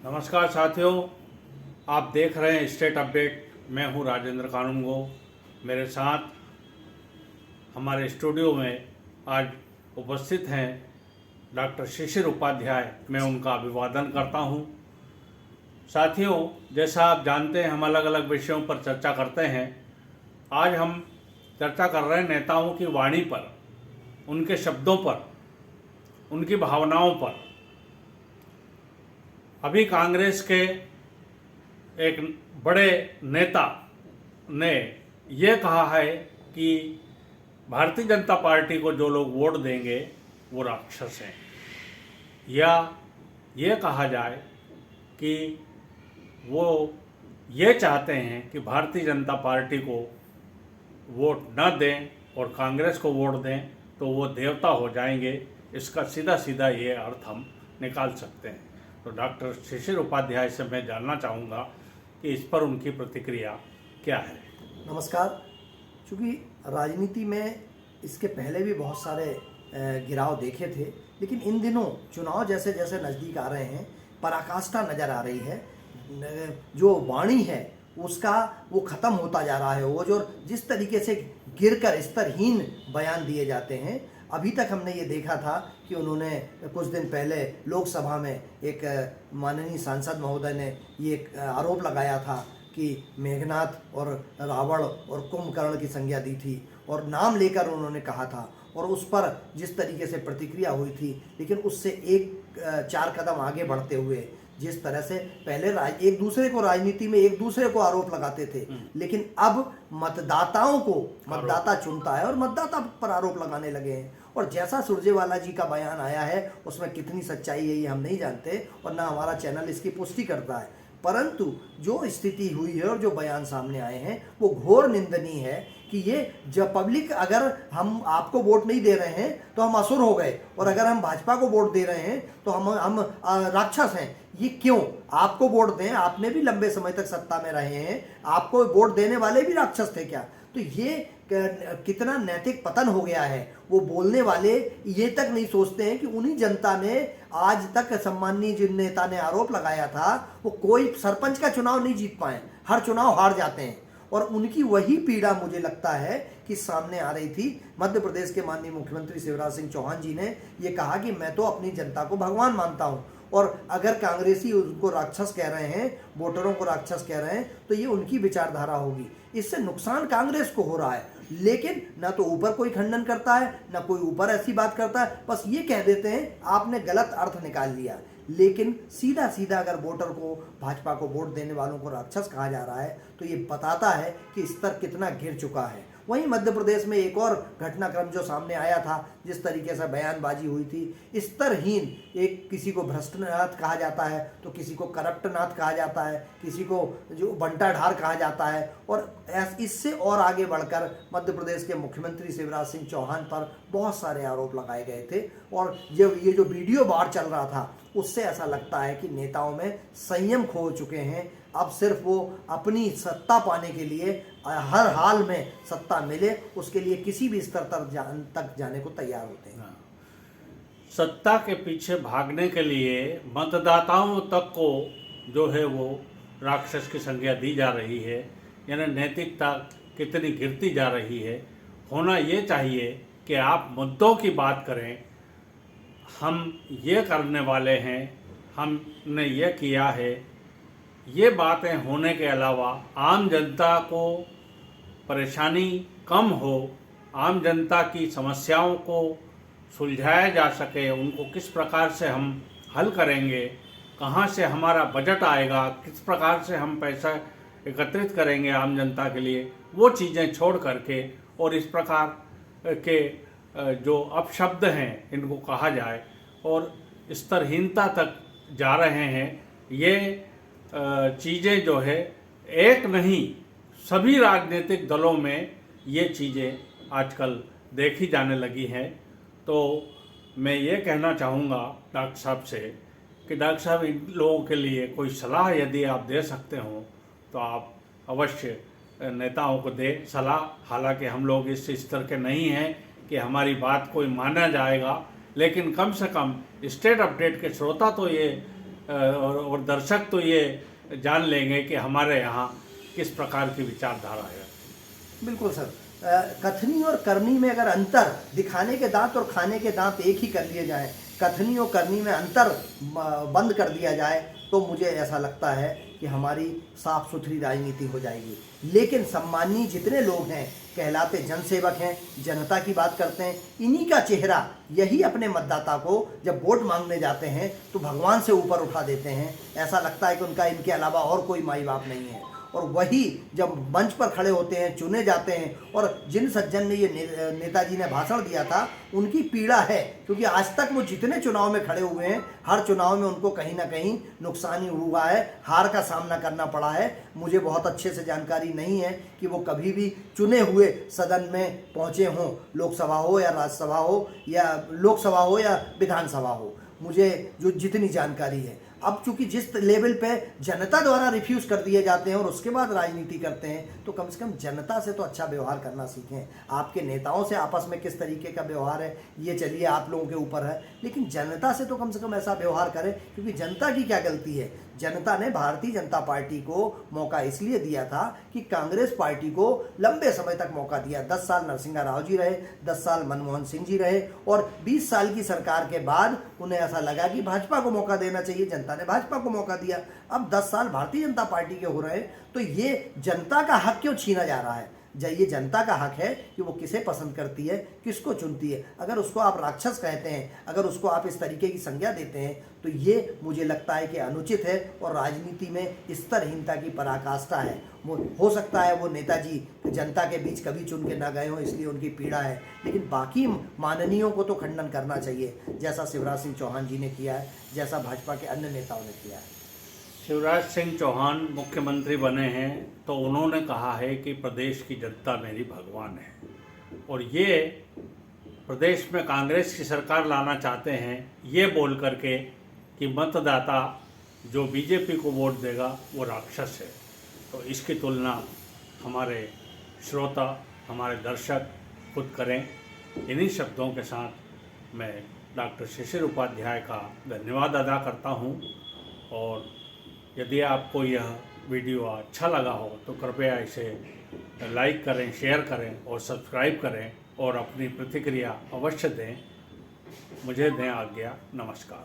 नमस्कार साथियों, आप देख रहे हैं स्टेट अपडेट। मैं हूं राजेंद्र कानूनगो। मेरे साथ हमारे स्टूडियो में आज उपस्थित हैं डॉक्टर शिशिर उपाध्याय। मैं उनका अभिवादन करता हूं। साथियों, जैसा आप जानते हैं, हम अलग अलग विषयों पर चर्चा करते हैं। आज हम चर्चा कर रहे हैं नेताओं की वाणी पर, उनके शब्दों पर, उनकी भावनाओं पर। अभी कांग्रेस के एक बड़े नेता ने यह कहा है कि भारतीय जनता पार्टी को जो लोग वोट देंगे वो राक्षस हैं, या ये कहा जाए कि वो ये चाहते हैं कि भारतीय जनता पार्टी को वोट न दें और कांग्रेस को वोट दें तो वो देवता हो जाएंगे। इसका सीधा सीधा ये अर्थ हम निकाल सकते हैं। तो डॉक्टर शिशिर उपाध्याय से मैं जानना चाहूँगा कि इस पर उनकी प्रतिक्रिया क्या है। नमस्कार। चूँकि राजनीति में इसके पहले भी बहुत सारे गिराव देखे थे, लेकिन इन दिनों चुनाव जैसे जैसे नज़दीक आ रहे हैं, पराकाष्ठा नज़र आ रही है। जो वाणी है उसका वो ख़त्म होता जा रहा है। वो जो जिस तरीके से गिरकर स्तरहीन बयान दिए जाते हैं, अभी तक हमने ये देखा था कि उन्होंने कुछ दिन पहले लोकसभा में एक माननीय सांसद महोदय ने ये एक आरोप लगाया था कि मेघनाथ और रावण और कुंभकर्ण की संज्ञा दी थी और नाम लेकर उन्होंने कहा था, और उस पर जिस तरीके से प्रतिक्रिया हुई थी। लेकिन उससे एक 4 कदम आगे बढ़ते हुए जिस तरह से पहले एक दूसरे को राजनीति में एक दूसरे को आरोप लगाते थे, लेकिन अब मतदाताओं को मतदाता चुनता है और मतदाता पर आरोप लगाने लगे हैं। और जैसा सुरजेवाला जी का बयान आया है उसमें कितनी सच्चाई है ये हम नहीं जानते, और ना हमारा चैनल इसकी पुष्टि करता है। परंतु जो स्थिति हुई है और जो बयान सामने आए हैं वो घोर निंदनीय है कि ये जब पब्लिक, अगर हम आपको वोट नहीं दे रहे हैं तो हम असुर हो गए, और अगर हम भाजपा को वोट दे रहे हैं तो हम राक्षस हैं। ये क्यों? आपको वोट दें, आपने भी लंबे समय तक सत्ता में रहे हैं, आपको वोट देने वाले भी राक्षस थे क्या? तो ये कितना नैतिक पतन हो गया है। वो बोलने वाले ये तक नहीं सोचते हैं कि उन्हीं जनता ने आज तक सम्माननीय जिन नेता ने आरोप लगाया था वो कोई सरपंच का चुनाव नहीं जीत पाए, हर चुनाव हार जाते हैं। और उनकी वही पीड़ा मुझे लगता है कि सामने आ रही थी। मध्य प्रदेश के माननीय मुख्यमंत्री शिवराज सिंह चौहान जी ने ये कहा कि मैं तो अपनी जनता को भगवान मानता हूँ, और अगर कांग्रेसी उनको राक्षस कह रहे हैं, वोटरों को राक्षस कह रहे हैं, तो ये उनकी विचारधारा होगी। इससे नुकसान कांग्रेस को हो रहा है, लेकिन ना तो ऊपर कोई खंडन करता है, ना कोई ऊपर ऐसी बात करता है। बस ये कह देते हैं आपने गलत अर्थ निकाल लिया। लेकिन सीधा सीधा अगर वोटर को, भाजपा को वोट देने वालों को राक्षस कहा जा रहा है तो ये बताता है कि स्तर कितना गिर चुका है। वहीं मध्य प्रदेश में एक और घटनाक्रम जो सामने आया था, जिस तरीके से बयानबाजी हुई थी, स्तरहीन, एक किसी को भ्रष्टनाथ कहा जाता है तो किसी को करप्टनाथ कहा जाता है, किसी को जो बंटाढार कहा जाता है, और इससे और आगे बढ़कर मध्य प्रदेश के मुख्यमंत्री शिवराज सिंह चौहान पर बहुत सारे आरोप लगाए गए थे। और जब ये जो वीडियो बाहर चल रहा था उससे ऐसा लगता है कि नेताओं में संयम खो चुके हैं। अब सिर्फ वो अपनी सत्ता पाने के लिए, हर हाल में सत्ता मिले उसके लिए किसी भी स्तर तक जाने को तैयार होते हैं। सत्ता के पीछे भागने के लिए मतदाताओं तक को जो है वो राक्षस की संज्ञा दी जा रही है, यानी नैतिकता कितनी गिरती जा रही है। होना ये चाहिए कि आप मुद्दों की बात करें, हम ये करने वाले हैं, हमने ये किया है, ये बातें होने के अलावा आम जनता को परेशानी कम हो, आम जनता की समस्याओं को सुलझाया जा सके, उनको किस प्रकार से हम हल करेंगे, कहाँ से हमारा बजट आएगा, किस प्रकार से हम पैसा एकत्रित करेंगे आम जनता के लिए, वो चीज़ें छोड़ करके और इस प्रकार के जो अपशब्द हैं इनको कहा जाए और स्तरहीनता तक जा रहे हैं। ये चीज़ें जो है एक नहीं, सभी राजनीतिक दलों में ये चीज़ें आजकल देखी जाने लगी हैं। तो मैं ये कहना चाहूँगा डॉक्टर साहब से कि डॉक्टर साहब, इन लोगों के लिए कोई सलाह यदि आप दे सकते हो तो आप अवश्य नेताओं को दे सलाह। हालांकि हम लोग इस स्तर के नहीं हैं कि हमारी बात कोई माना जाएगा, लेकिन कम से कम स्टेट अपडेट के श्रोता तो ये और दर्शक तो ये जान लेंगे कि हमारे यहाँ किस प्रकार की विचारधारा है। बिल्कुल सर। कथनी और करनी में अगर अंतर, दिखाने के दांत और खाने के दांत एक ही कर लिए जाएं, कथनी और करनी में अंतर बंद कर दिया जाए, तो मुझे ऐसा लगता है कि हमारी साफ सुथरी राजनीति हो जाएगी। लेकिन सम्मानीय जितने लोग हैं, कहलाते जनसेवक हैं, जनता की बात करते हैं, इन्हीं का चेहरा, यही अपने मतदाता को जब वोट मांगने जाते हैं तो भगवान से ऊपर उठा देते हैं। ऐसा लगता है कि उनका इनके अलावा और कोई माई बाप नहीं है। और वही जब मंच पर खड़े होते हैं, चुने जाते हैं, और जिन सज्जन ने ये नेताजी ने भाषण दिया था, उनकी पीड़ा है, क्योंकि आज तक वो जितने चुनाव में खड़े हुए हैं, हर चुनाव में उनको कहीं ना कहीं नुकसान ही हुआ है, हार का सामना करना पड़ा है। मुझे बहुत अच्छे से जानकारी नहीं है कि वो कभी भी चुने हुए सदन में पहुँचे हों, लोकसभा हो या राज्यसभा हो या लोकसभा हो या विधानसभा हो। मुझे जो जितनी जानकारी है, अब चूंकि जिस लेवल पे जनता द्वारा रिफ्यूज कर दिए जाते हैं और उसके बाद राजनीति करते हैं, तो कम से कम जनता से तो अच्छा व्यवहार करना सीखें। आपके नेताओं से आपस में किस तरीके का व्यवहार है, ये चलिए आप लोगों के ऊपर है, लेकिन जनता से तो कम से कम ऐसा व्यवहार करें, क्योंकि जनता की क्या गलती है। जनता ने भारतीय जनता पार्टी को मौका इसलिए दिया था कि कांग्रेस पार्टी को लंबे समय तक मौका दिया। 10 साल नरसिंह राव जी रहे, 10 साल मनमोहन सिंह जी रहे, और 20 साल की सरकार के बाद उन्हें ऐसा लगा कि भाजपा को मौका देना चाहिए, जनता ने भाजपा को मौका दिया। अब 10 साल भारतीय जनता पार्टी के हो रहे हैं, तो ये जनता का हक क्यों छीना जा रहा है? ये जनता का हक है कि वो किसे पसंद करती है, किसको चुनती है। अगर उसको आप राक्षस कहते हैं, अगर उसको आप इस तरीके की संज्ञा देते हैं, तो ये मुझे लगता है कि अनुचित है और राजनीति में स्तरहीनता की पराकाष्ठा है। हो सकता है वो नेताजी जनता के बीच कभी चुन के ना गए हों, इसलिए उनकी पीड़ा है, लेकिन बाकी माननीयों को तो खंडन करना चाहिए, जैसा शिवराज सिंह चौहान जी ने किया है, जैसा भाजपा के अन्य नेताओं ने किया है। शिवराज सिंह चौहान मुख्यमंत्री बने हैं तो उन्होंने कहा है कि प्रदेश की जनता मेरी भगवान है, और ये प्रदेश में कांग्रेस की सरकार लाना चाहते हैं, ये बोल करके कि मतदाता जो बीजेपी को वोट देगा वो राक्षस है। तो इसकी तुलना हमारे श्रोता, हमारे दर्शक खुद करें। इन्हीं शब्दों के साथ मैं डॉक्टर शिशिर उपाध्याय का धन्यवाद अदा करता हूँ, और यदि आपको यह वीडियो अच्छा लगा हो तो कृपया इसे लाइक करें, शेयर करें और सब्सक्राइब करें, और अपनी प्रतिक्रिया अवश्य दें। मुझे दें आज्ञा। नमस्कार।